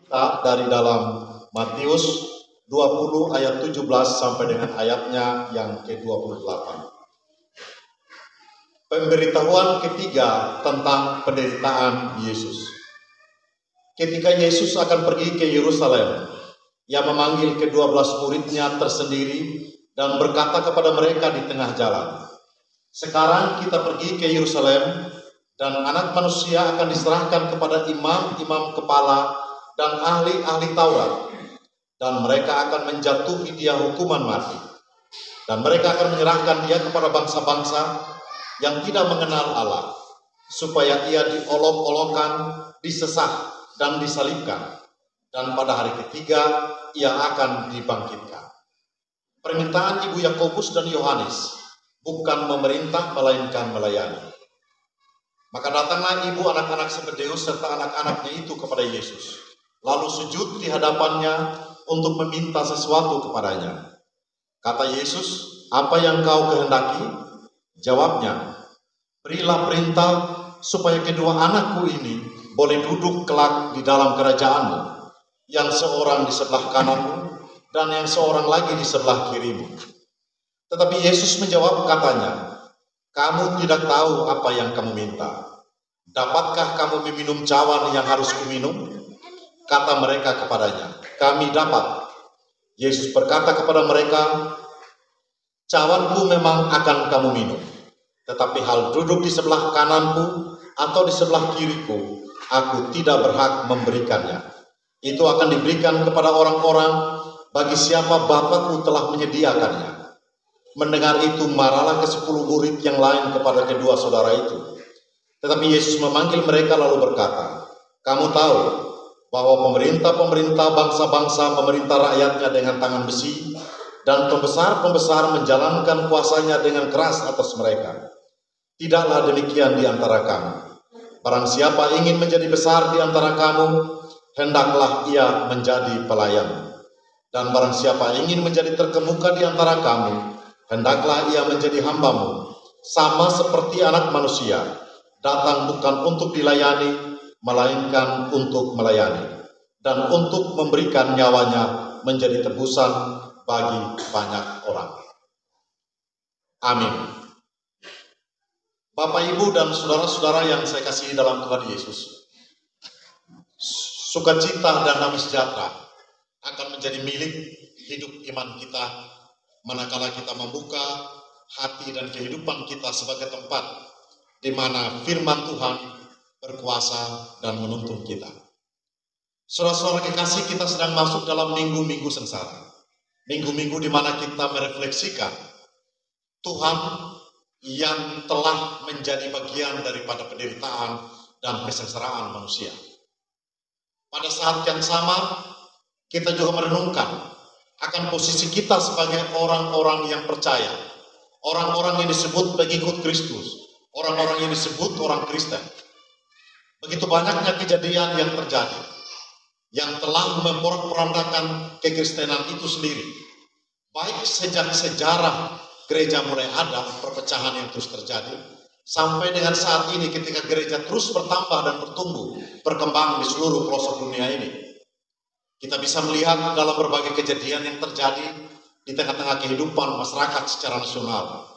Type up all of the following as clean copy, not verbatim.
kita dari dalam Matius 20 ayat 17 sampai dengan ayatnya yang ke-28. Pemberitahuan ketiga tentang penderitaan Yesus. Ketika Yesus akan pergi ke Yerusalem, Ia memanggil ke-12 muridnya tersendiri dan berkata kepada mereka di tengah jalan, "Sekarang kita pergi ke Yerusalem, dan Anak Manusia akan diserahkan kepada imam-imam kepala dan ahli-ahli Taurat, dan mereka akan menjatuhi Dia hukuman mati, dan mereka akan menyerahkan Dia kepada bangsa-bangsa yang tidak mengenal Allah, supaya Ia diolok-olokkan, disesat, dan disalibkan, dan pada hari ketiga Ia akan dibangkitkan." Permintaan ibu Yakobus dan Yohanes, bukan memerintah melainkan melayani. Maka datanglah ibu anak-anak Zebedeus serta anak-anaknya itu kepada Yesus, lalu sujud di hadapannya untuk meminta sesuatu kepadanya. Kata Yesus, "Apa yang kau kehendaki?" Jawabnya, "Berilah perintah supaya kedua anakku ini boleh duduk kelak di dalam kerajaanmu, yang seorang di sebelah kananmu dan yang seorang lagi di sebelah kirimu." Tetapi Yesus menjawab katanya, "Kamu tidak tahu apa yang kamu minta. Dapatkah kamu meminum cawan yang harus kuminum?" Kata mereka kepadanya, "Kami dapat." Yesus berkata kepada mereka, "Cawanku memang akan kamu minum, tetapi hal duduk di sebelah kananku atau di sebelah kiriku, aku tidak berhak memberikannya. Itu akan diberikan kepada orang-orang bagi siapa Bapakku telah menyediakannya." Mendengar itu, marahlah ke-10 murid yang lain kepada kedua saudara itu. Tetapi Yesus memanggil mereka lalu berkata, "Kamu tahu bahwa pemerintah-pemerintah bangsa-bangsa memerintah rakyatnya dengan tangan besi, dan pembesar-pembesar menjalankan kuasanya dengan keras atas mereka. Tidaklah demikian di antara kamu. Barang siapa ingin menjadi besar di antara kamu, hendaklah ia menjadi pelayan. Dan barang siapa ingin menjadi terkemuka di antara kamu, hendaklah ia menjadi hambamu. Sama seperti Anak Manusia, datang bukan untuk dilayani, melainkan untuk melayani, dan untuk memberikan nyawanya menjadi tebusan bagi banyak orang." Amin. Bapak, Ibu, dan saudara-saudara yang saya kasihi dalam Tuhan Yesus, sukacita dan damai sejahtera akan menjadi milik hidup iman kita manakala kita membuka hati dan kehidupan kita sebagai tempat di mana firman Tuhan berkuasa dan menuntun kita. Saudara-saudara kekasih, kita sedang masuk dalam minggu-minggu sengsara. Minggu-minggu di mana kita merefleksikan Tuhan yang telah menjadi bagian daripada penderitaan dan kesengsaraan manusia. Pada saat yang sama, kita juga merenungkan akan posisi kita sebagai orang-orang yang percaya, orang-orang yang disebut pengikut Kristus, orang-orang yang disebut orang Kristen. Begitu banyaknya kejadian yang terjadi, yang telah memporak-porandakan kekristenan itu sendiri. Baik sejak sejarah gereja mulai ada, perpecahan yang terus terjadi, sampai dengan saat ini ketika gereja terus bertambah dan bertumbuh, berkembang di seluruh pelosok dunia ini. Kita bisa melihat dalam berbagai kejadian yang terjadi di tengah-tengah kehidupan masyarakat secara nasional.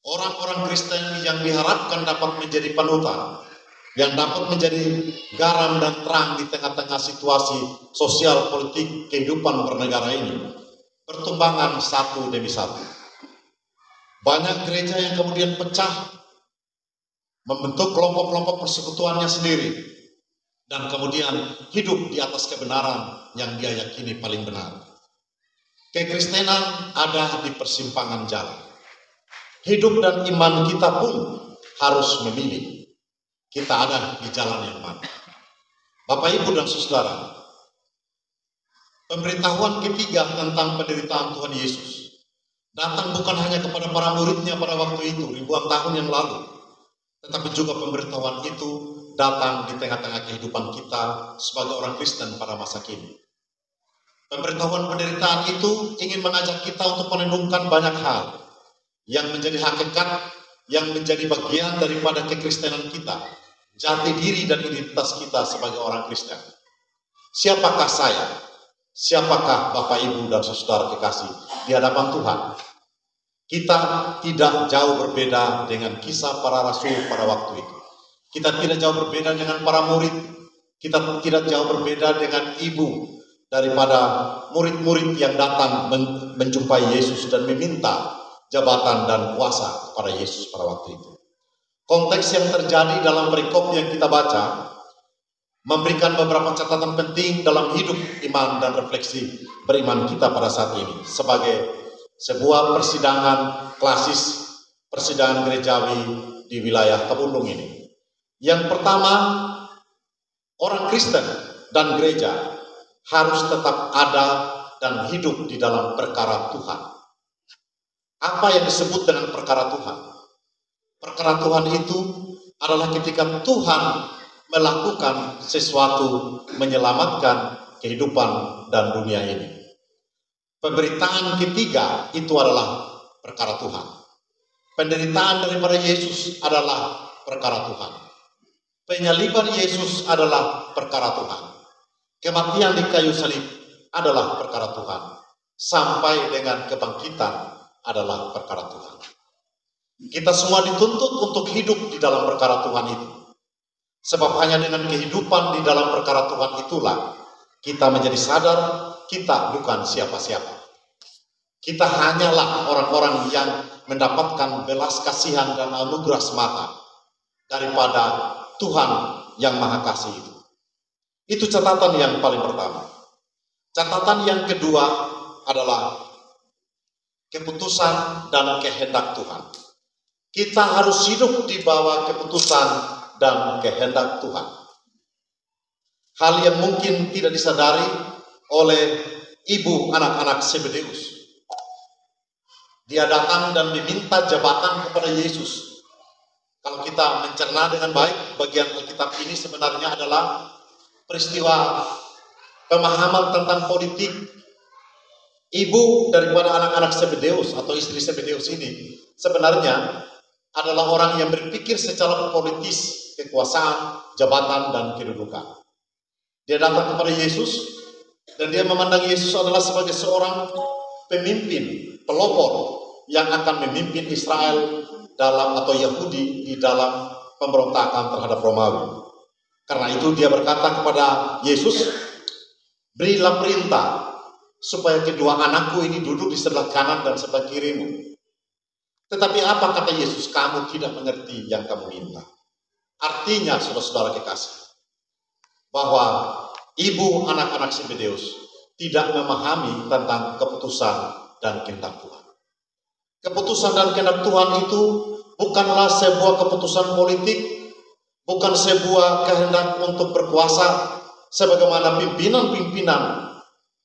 Orang-orang Kristen yang diharapkan dapat menjadi panutan, yang dapat menjadi garam dan terang di tengah-tengah situasi sosial politik kehidupan bernegara ini, bertumbangan satu demi satu. Banyak gereja yang kemudian pecah, membentuk kelompok-kelompok persekutuannya sendiri, dan kemudian hidup di atas kebenaran yang dia yakini paling benar. Kekristenan ada di persimpangan jalan. Hidup dan iman kita pun harus memilih. Kita ada di jalan yang mana. Bapak, Ibu, dan saudara, pemberitahuan ketiga tentang penderitaan Tuhan Yesus datang bukan hanya kepada para muridnya pada waktu itu, ribuan tahun yang lalu, tetapi juga pemberitahuan itu datang di tengah-tengah kehidupan kita sebagai orang Kristen pada masa kini. Pemberitahuan penderitaan itu ingin mengajak kita untuk merenungkan banyak hal yang menjadi hakikat, yang menjadi bagian daripada kekristenan kita, jati diri dan identitas kita sebagai orang Kristen. Siapakah saya? Siapakah Bapak, Ibu, dan saudara kekasih di hadapan Tuhan? Kita tidak jauh berbeda dengan kisah para rasul pada waktu itu. Kita tidak jauh berbeda dengan para murid. Kita tidak jauh berbeda dengan ibu daripada murid-murid yang datang menjumpai Yesus dan meminta jabatan dan kuasa kepada Yesus pada waktu itu. Konteks yang terjadi dalam perikop yang kita baca memberikan beberapa catatan penting dalam hidup iman dan refleksi beriman kita pada saat ini sebagai sebuah persidangan klasis, persidangan gerejawi di wilayah Kebundung ini. Yang pertama, orang Kristen dan gereja harus tetap ada dan hidup di dalam perkara Tuhan. Apa yang disebut dengan perkara Tuhan? Perkara Tuhan itu adalah ketika Tuhan melakukan sesuatu menyelamatkan kehidupan dan dunia ini. Pemberitaan ketiga itu adalah perkara Tuhan. Penderitaan daripada Yesus adalah perkara Tuhan. Penyaliban Yesus adalah perkara Tuhan. Kematian di kayu salib adalah perkara Tuhan. Sampai dengan kebangkitan adalah perkara Tuhan. Kita semua dituntut untuk hidup di dalam perkara Tuhan itu. Sebab hanya dengan kehidupan di dalam perkara Tuhan itulah kita menjadi sadar kita bukan siapa-siapa. Kita hanyalah orang-orang yang mendapatkan belas kasihan dan anugerah semata daripada Tuhan yang Maha Kasih itu. Itu catatan yang paling pertama. Catatan yang kedua adalah keputusan dan kehendak Tuhan. Kita harus hidup di bawah keputusan dan kehendak Tuhan. Hal yang mungkin tidak disadari oleh ibu anak-anak Zebedeus. Dia datang dan meminta jabatan kepada Yesus. Kalau kita mencerna dengan baik, bagian Alkitab ini sebenarnya adalah peristiwa pemahaman tentang politik. Ibu daripada anak-anak Zebedeus atau istri Zebedeus ini sebenarnya adalah orang yang berpikir secara politis, kekuasaan, jabatan, dan kedudukan. Dia datang kepada Yesus dan dia memandang Yesus adalah sebagai seorang pemimpin, pelopor yang akan memimpin Israel dalam atau Yahudi di dalam pemberontakan terhadap Romawi. Karena itu dia berkata kepada Yesus, berilah perintah supaya kedua anakku ini duduk di sebelah kanan dan sebelah kirimu. Tetapi apa kata Yesus? Kamu tidak mengerti yang kamu minta. Artinya, saudara-saudara kekasih, bahwa ibu anak-anak Zebedeus tidak memahami tentang keputusan dan kehendak Tuhan. Keputusan dan kehendak Tuhan itu bukanlah sebuah keputusan politik, bukan sebuah kehendak untuk berkuasa sebagaimana pimpinan-pimpinan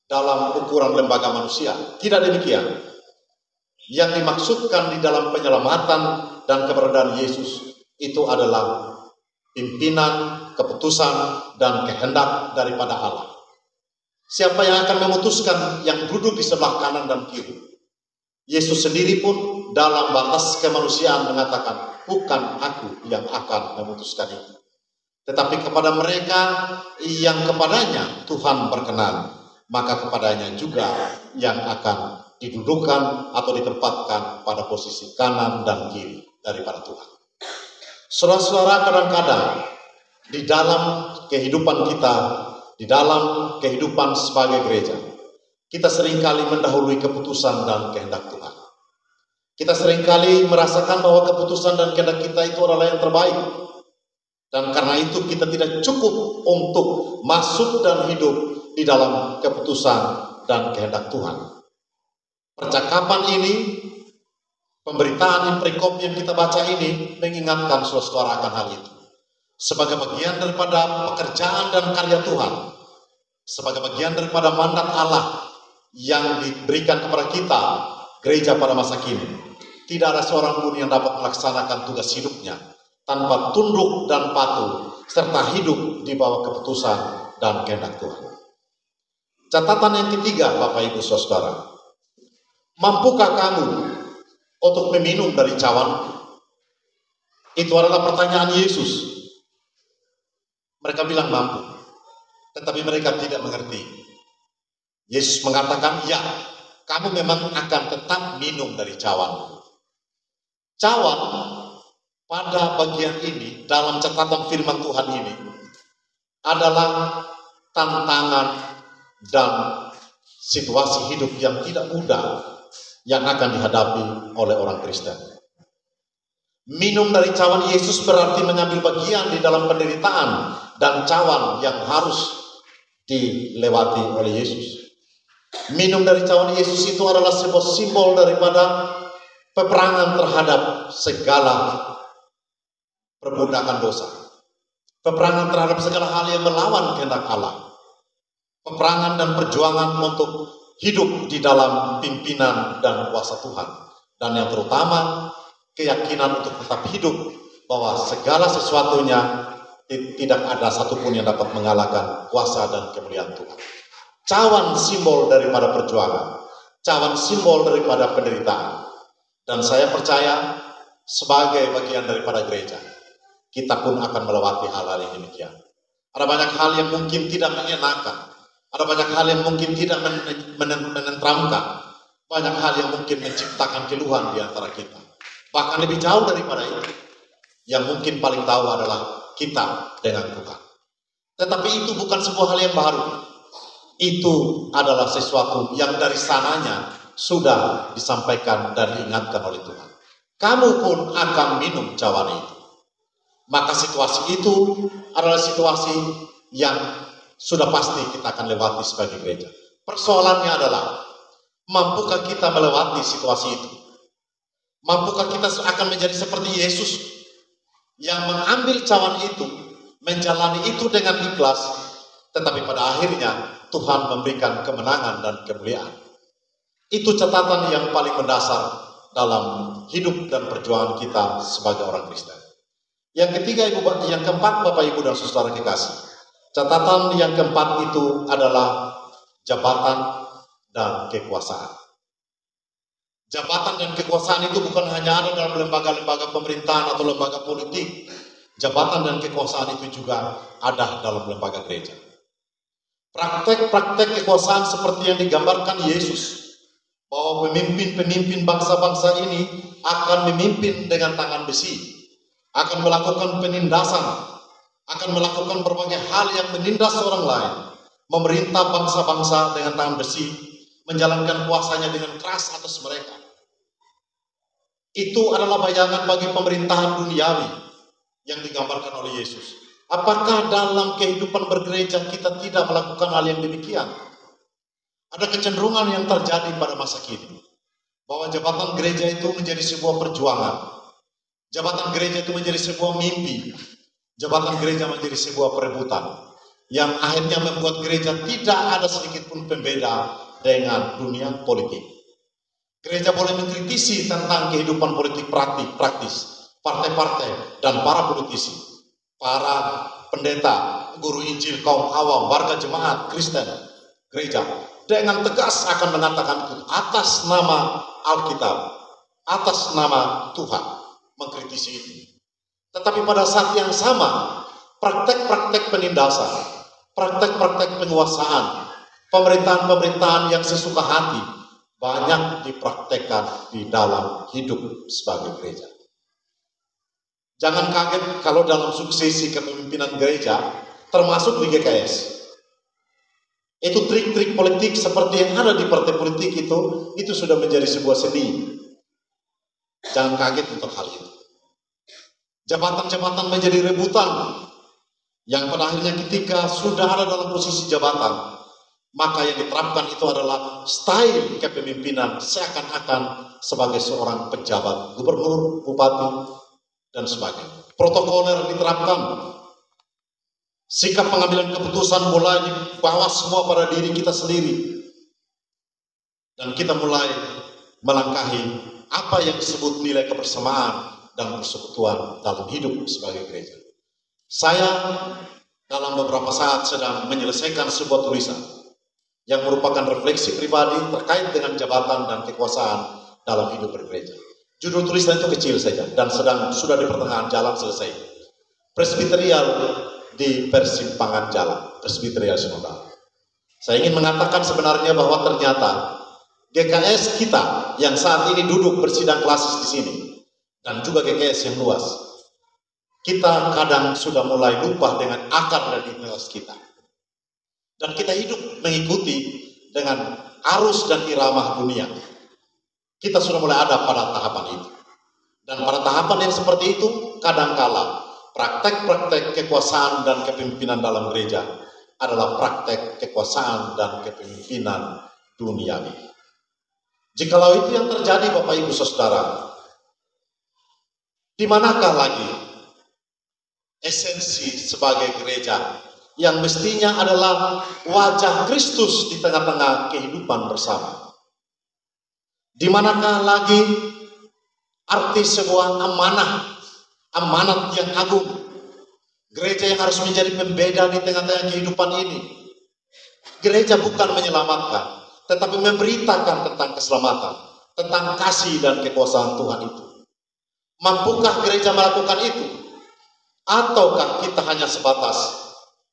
dalam ukuran lembaga manusia. Tidak demikian. Yang dimaksudkan di dalam penyelamatan dan keberadaan Yesus itu adalah pimpinan, keputusan, dan kehendak daripada Allah. Siapa yang akan memutuskan yang duduk di sebelah kanan dan kiri? Yesus sendiri pun dalam batas kemanusiaan mengatakan, bukan aku yang akan memutuskan itu, tetapi kepada mereka yang kepadanya Tuhan berkenan, maka kepadanya juga yang akan didudukkan atau ditempatkan pada posisi kanan dan kiri daripada Tuhan. Saudara-saudara, kadang-kadang di dalam kehidupan kita, di dalam kehidupan sebagai gereja, kita seringkali mendahului keputusan dan kehendak Tuhan. Kita seringkali merasakan bahwa keputusan dan kehendak kita itu adalah yang terbaik. Dan karena itu kita tidak cukup untuk masuk dan hidup di dalam keputusan dan kehendak Tuhan. Percakapan ini, pemberitaan perikop yang kita baca ini mengingatkan saudara-saudara akan hal itu. Sebagai bagian daripada pekerjaan dan karya Tuhan, sebagai bagian daripada mandat Allah yang diberikan kepada kita, gereja pada masa kini, tidak ada seorang pun yang dapat melaksanakan tugas hidupnya tanpa tunduk dan patuh, serta hidup di bawah keputusan dan kehendak Tuhan. Catatan yang ketiga, Bapak Ibu Saudara, mampukah kamu untuk meminum dari cawan? Itu adalah pertanyaan Yesus. Mereka bilang mampu. tetapi mereka tidak mengerti. Yesus mengatakan, ya, kamu memang akan tetap minum dari cawan. Cawan pada bagian ini, dalam catatan firman Tuhan ini, adalah tantangan dan situasi hidup yang tidak mudah yang akan dihadapi oleh orang Kristen. Minum dari cawan Yesus berarti mengambil bagian di dalam penderitaan dan cawan yang harus dilewati oleh Yesus. Minum dari cawan Yesus itu adalah sebuah simbol daripada peperangan terhadap segala perbudakan dosa. Peperangan terhadap segala hal yang melawan kehendak Allah. Peperangan dan perjuangan untuk hidup di dalam pimpinan dan kuasa Tuhan. Dan yang terutama, keyakinan untuk tetap hidup bahwa segala sesuatunya tidak ada satupun yang dapat mengalahkan kuasa dan kemuliaan Tuhan. Cawan simbol daripada perjuangan, cawan simbol daripada penderitaan. Dan saya percaya sebagai bagian daripada gereja, kita pun akan melewati hal-hal yang demikian. Ada banyak hal yang mungkin tidak menyenangkan, ada banyak hal yang mungkin tidak menenteramkan, banyak hal yang mungkin menciptakan keluhan di antara kita. Bahkan lebih jauh daripada itu, yang mungkin paling tahu adalah kita dengan Tuhan. Tetapi itu bukan sebuah hal yang baru. Itu adalah sesuatu yang dari sananya sudah disampaikan dan diingatkan oleh Tuhan. Kamu pun akan minum cawan itu. Maka situasi itu adalah situasi yang sudah pasti kita akan lewati sebagai gereja. Persoalannya adalah, mampukah kita melewati situasi itu? Mampukah kita akan menjadi seperti Yesus yang mengambil cawan itu, menjalani itu dengan ikhlas, tetapi pada akhirnya Tuhan memberikan kemenangan dan kemuliaan. Itu catatan yang paling mendasar dalam hidup dan perjuangan kita sebagai orang Kristen. Yang ketiga, yang keempat, Bapak Ibu dan Saudara kekasih, catatan yang keempat itu adalah jabatan dan kekuasaan. Jabatan dan kekuasaan itu bukan hanya ada dalam lembaga-lembaga pemerintahan atau lembaga politik. Jabatan dan kekuasaan itu juga ada dalam lembaga gereja. Praktek-praktek kekuasaan seperti yang digambarkan Yesus, bahwa pemimpin-pemimpin bangsa-bangsa ini akan memimpin dengan tangan besi, akan melakukan penindasan, akan melakukan berbagai hal yang menindas orang lain, memerintah bangsa-bangsa dengan tangan besi, menjalankan kuasanya dengan keras atas mereka. Itu adalah bayangan bagi pemerintahan duniawi yang digambarkan oleh Yesus. Apakah dalam kehidupan bergereja kita tidak melakukan hal yang demikian? Ada kecenderungan yang terjadi pada masa kini, bahwa jabatan gereja itu menjadi sebuah perjuangan. Jabatan gereja itu menjadi sebuah mimpi. Jabatan gereja menjadi sebuah perebutan, yang akhirnya membuat gereja tidak ada sedikit pun pembeda dengan dunia politik. Gereja boleh mengkritisi tentang kehidupan politik praktis, partai-partai, dan para politisi, para pendeta, guru Injil, kaum awam, warga jemaat, Kristen, gereja, dengan tegas akan mengatakan itu atas nama Alkitab, atas nama Tuhan, mengkritisi itu. Tetapi pada saat yang sama, praktek-praktek penindasan, praktek-praktek penguasaan, pemerintahan-pemerintahan yang sesuka hati, banyak dipraktekkan di dalam hidup sebagai gereja. Jangan kaget kalau dalam suksesi kepemimpinan gereja, termasuk di GKS, itu trik-trik politik seperti yang ada di partai politik itu sudah menjadi sebuah seni. Jangan kaget untuk hal itu. Jabatan-jabatan menjadi rebutan, yang pada akhirnya ketika sudah ada dalam posisi jabatan, maka yang diterapkan itu adalah style kepemimpinan seakan-akan sebagai seorang pejabat, gubernur, bupati, dan sebagainya. Protokoler diterapkan. Sikap pengambilan keputusan mulai dibawa semua pada diri kita sendiri. Dan kita mulai melangkahi apa yang disebut nilai kebersamaan dan persekutuan dalam hidup sebagai gereja. Saya dalam beberapa saat sedang menyelesaikan sebuah tulisan yang merupakan refleksi pribadi terkait dengan jabatan dan kekuasaan dalam hidup bergereja. Judul tulisan itu kecil saja dan sudah di pertengahan jalan selesai. Presbyterial di persimpangan jalan. Presbyterian Synodal. Saya ingin mengatakan sebenarnya bahwa ternyata GKS kita yang saat ini duduk bersidang klasis di sini, dan juga GKS yang luas, kita kadang sudah mulai lupa dengan akar dan identitas kita. Dan kita hidup mengikuti dengan arus dan irama dunia. Kita sudah mulai ada pada tahapan itu. Dan pada tahapan yang seperti itu, kadangkala praktek-praktek kekuasaan dan kepemimpinan dalam gereja adalah praktek kekuasaan dan kepemimpinan duniawi. Jikalau itu yang terjadi, Bapak Ibu Saudara, di manakah lagi esensi sebagai gereja yang mestinya adalah wajah Kristus di tengah-tengah kehidupan bersama? Di manakah lagi arti sebuah amanat yang agung, gereja yang harus menjadi pembeda di tengah-tengah kehidupan ini? Gereja bukan menyelamatkan, tetapi memberitakan tentang keselamatan, tentang kasih dan kekuasaan Tuhan itu. Mampukah gereja melakukan itu? Ataukah kita hanya sebatas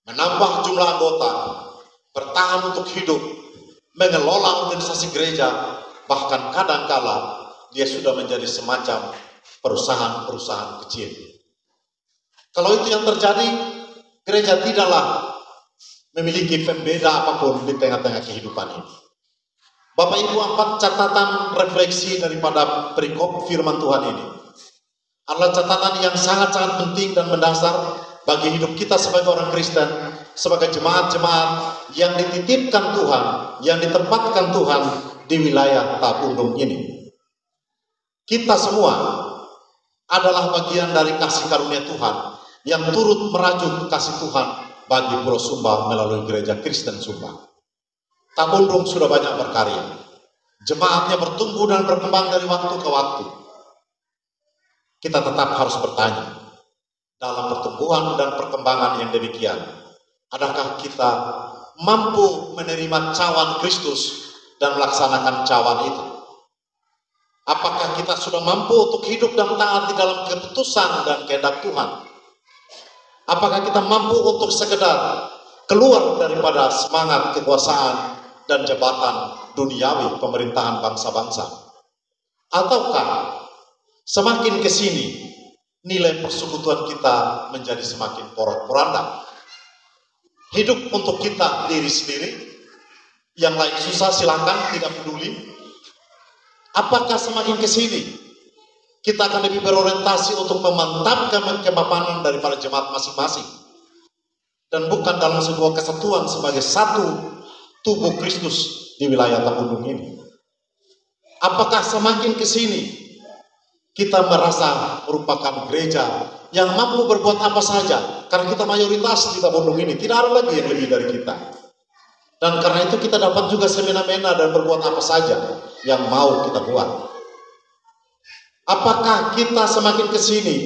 menambah jumlah anggota, bertahan untuk hidup, mengelola organisasi gereja, bahkan kadangkala dia sudah menjadi semacam perusahaan-perusahaan kecil. Kalau itu yang terjadi, gereja tidaklah memiliki pembeda apapun di tengah-tengah kehidupan ini. Bapak Ibu, 4 catatan refleksi daripada perikop firman Tuhan ini adalah catatan yang sangat-sangat penting dan mendasar bagi hidup kita sebagai orang Kristen, sebagai jemaat-jemaat yang dititipkan Tuhan, yang ditempatkan Tuhan di wilayah Tapundung ini. Kita semua adalah bagian dari kasih karunia Tuhan yang turut merajut kasih Tuhan bagi Pulau Sumba melalui Gereja Kristen Sumba. Tapundung sudah banyak berkarya. Jemaatnya bertumbuh dan berkembang dari waktu ke waktu. Kita tetap harus bertanya, dalam pertumbuhan dan perkembangan yang demikian, adakah kita mampu menerima cawan Kristus dan melaksanakan cawan itu? Apakah kita sudah mampu untuk hidup dan taat di dalam keputusan dan kehendak Tuhan? Apakah kita mampu untuk sekedar keluar daripada semangat kekuasaan dan jabatan duniawi pemerintahan bangsa-bangsa? Ataukah semakin ke sini nilai persekutuan kita menjadi semakin porak-poranda? Hidup untuk kita diri sendiri, yang lain susah silakan, tidak peduli. Apakah semakin ke sini kita akan lebih berorientasi untuk memantapkan kemapanan daripada jemaat masing-masing, dan bukan dalam sebuah kesatuan sebagai satu tubuh Kristus di wilayah Tapundung ini? Apakah semakin ke sini kita merasa merupakan gereja yang mampu berbuat apa saja, karena kita mayoritas di Tapundung ini, tidak ada lagi yang lebih dari kita, dan karena itu kita dapat juga semena-mena dan berbuat apa saja yang mau kita buat? Apakah kita semakin ke sini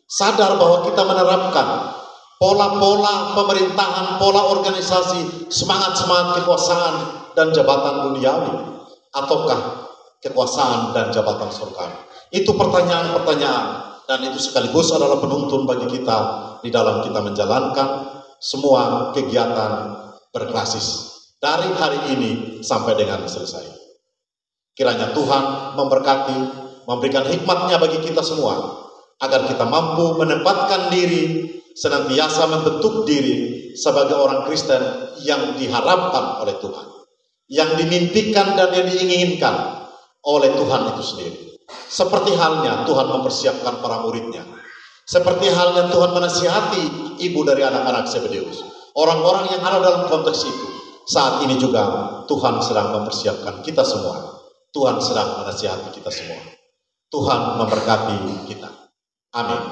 sadar bahwa kita menerapkan pola-pola pemerintahan, pola organisasi, semangat-semangat kekuasaan dan jabatan duniawi, ataukah kekuasaan dan jabatan surgawi? Itu pertanyaan-pertanyaan, dan itu sekaligus adalah penuntun bagi kita di dalam kita menjalankan semua kegiatan berklasis dari hari ini sampai dengan selesai. Kiranya Tuhan memberkati, memberikan hikmat-Nya bagi kita semua, agar kita mampu menempatkan diri, senantiasa membentuk diri sebagai orang Kristen yang diharapkan oleh Tuhan, yang dimimpikan dan yang diinginkan oleh Tuhan itu sendiri. Seperti halnya Tuhan mempersiapkan para murid-Nya, seperti halnya Tuhan menasihati ibu dari anak-anak Zebedeus, orang-orang yang ada dalam konteks itu. Saat ini juga Tuhan sedang mempersiapkan kita semua. Tuhan sedang menasihati kita semua. Tuhan memberkati kita. Amin.